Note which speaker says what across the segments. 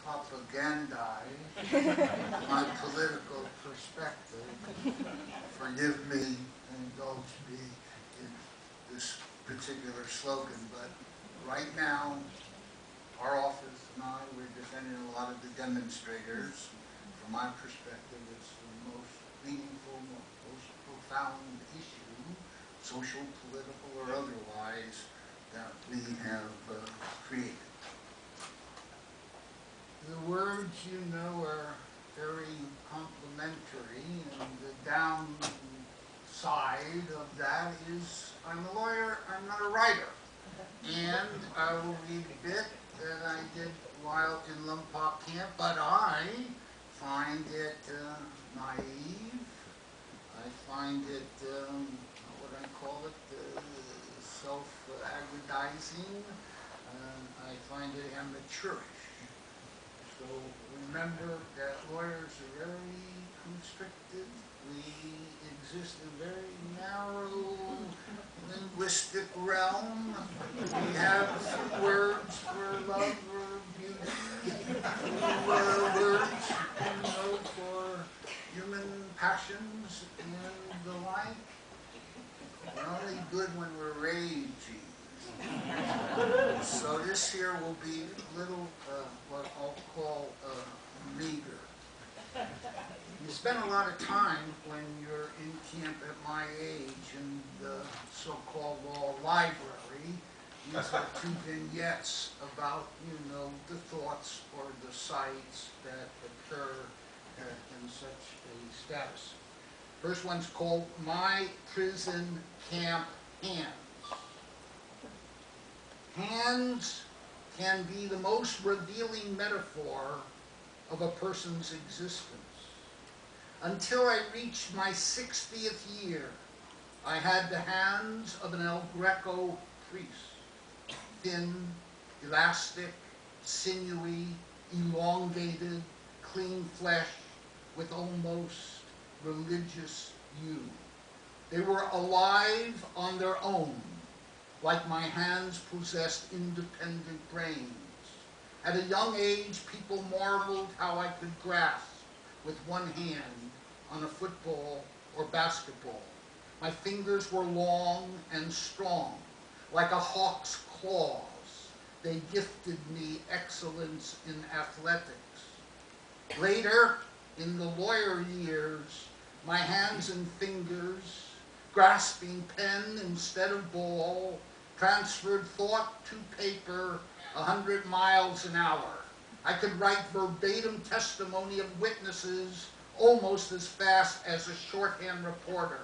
Speaker 1: propagandize my political perspective. Forgive me and indulge me in this particular slogan, but right now, our office and I, we're defending a lot of the demonstrators. From my perspective, it's the most meaningful, most profound issue, social, political, or otherwise, that we have created. The words, you know, are very complimentary, and the downside of that is I'm a lawyer, I'm not a writer. And I will read a bit that I did while in Lompoc camp, but I find it naive. I find it, what would I call it, self-aggrandizing. I find it amateurish. So remember that lawyers are very constricted. We exist in a very narrow linguistic realm. We have words for love or beauty, words, you know, for human passions and the like. We're only good when we're raging. So this here will be a little, what I'll call meager. You spend a lot of time when you're in camp at my age in the so-called law library. These are two vignettes about, you know, the thoughts or the sights that occur in such a status. First one's called My Prison Camp Hands. Hands can be the most revealing metaphor of a person's existence. Until I reached my 60th year, I had the hands of an El Greco priest. Thin, elastic, sinewy, elongated, clean flesh with almost religious hue. They were alive on their own, like my hands possessed independent brains. At a young age, people marveled how I could grasp with one hand on a football or basketball. My fingers were long and strong, like a hawk's claws. They gifted me excellence in athletics. Later, in the lawyer years, my hands and fingers, grasping pen instead of ball, transferred thought to paper 100 miles an hour. I could write verbatim testimony of witnesses almost as fast as a shorthand reporter.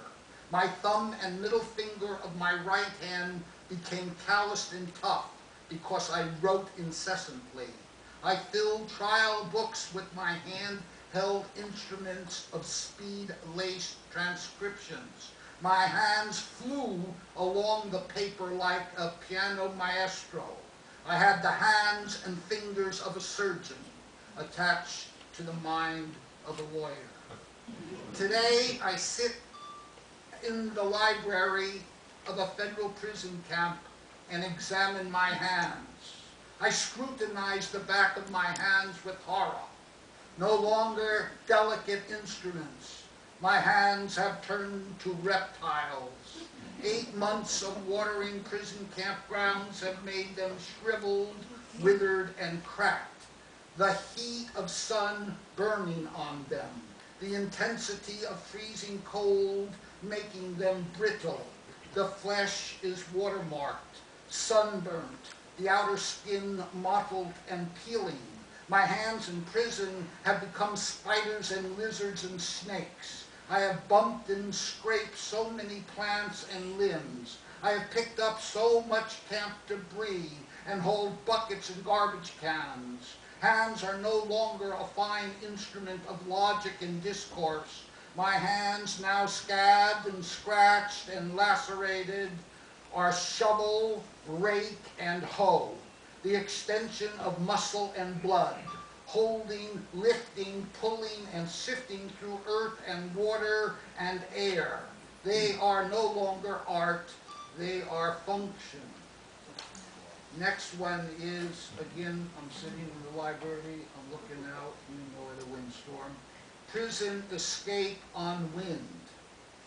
Speaker 1: My thumb and middle finger of my right hand became calloused and tough because I wrote incessantly. I filled trial books with my hand-held instruments of speed-laced transcriptions. My hands flew along the paper like a piano maestro. I had the hands and fingers of a surgeon attached to the mind of a lawyer. Today, I sit in the library of a federal prison camp and examine my hands. I scrutinize the back of my hands with horror. No longer delicate instruments. My hands have turned to reptiles. 8 months of watering prison campgrounds have made them shriveled, withered, and cracked. The heat of sun burning on them. The intensity of freezing cold making them brittle. The flesh is watermarked, sunburnt, the outer skin mottled and peeling. My hands in prison have become spiders and lizards and snakes. I have bumped and scraped so many plants and limbs. I have picked up so much camp debris and hauled buckets and garbage cans. Hands are no longer a fine instrument of logic and discourse. My hands, now scabbed and scratched and lacerated, are shovel, rake, and hoe, the extension of muscle and blood, holding, lifting, pulling, and sifting through earth and water and air. They are no longer art, they are function. Next one is, again, I'm sitting in the library, I'm looking out, you know, at a windstorm. Prison Escape on Wind.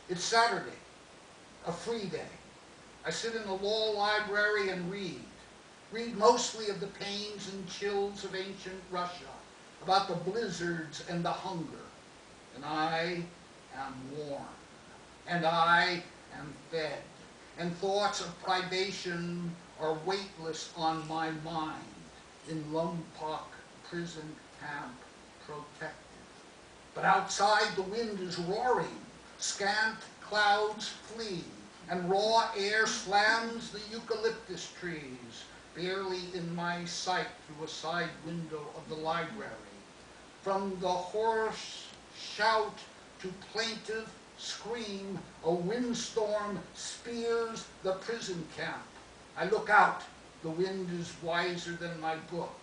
Speaker 1: It's Saturday, a free day. I sit in the law library and read mostly of the pains and chills of ancient Russia, about the blizzards and the hunger. And I am warm, and I am fed, and thoughts of privation are weightless on my mind, in Lompoc prison camp protected. But outside the wind is roaring, scant clouds flee, and raw air slams the eucalyptus trees, barely in my sight through a side window of the library. From the hoarse shout to plaintive scream, a windstorm spears the prison camp. I look out, the wind is wiser than my book.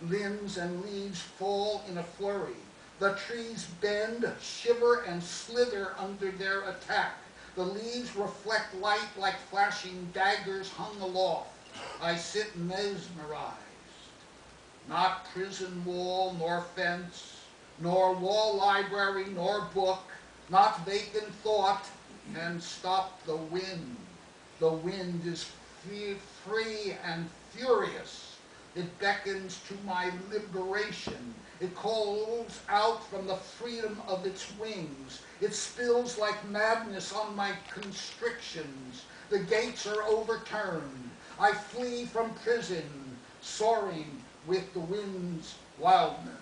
Speaker 1: Limbs and leaves fall in a flurry. The trees bend, shiver, and slither under their attack. The leaves reflect light like flashing daggers hung aloft. I sit mesmerized. Not prison wall, nor fence, nor law library, nor book, not vacant thought can stop the wind. The wind is free and furious. It beckons to my liberation. It calls out from the freedom of its wings. It spills like madness on my constrictions. The gates are overturned. I flee from prison, soaring with the wind's wildness.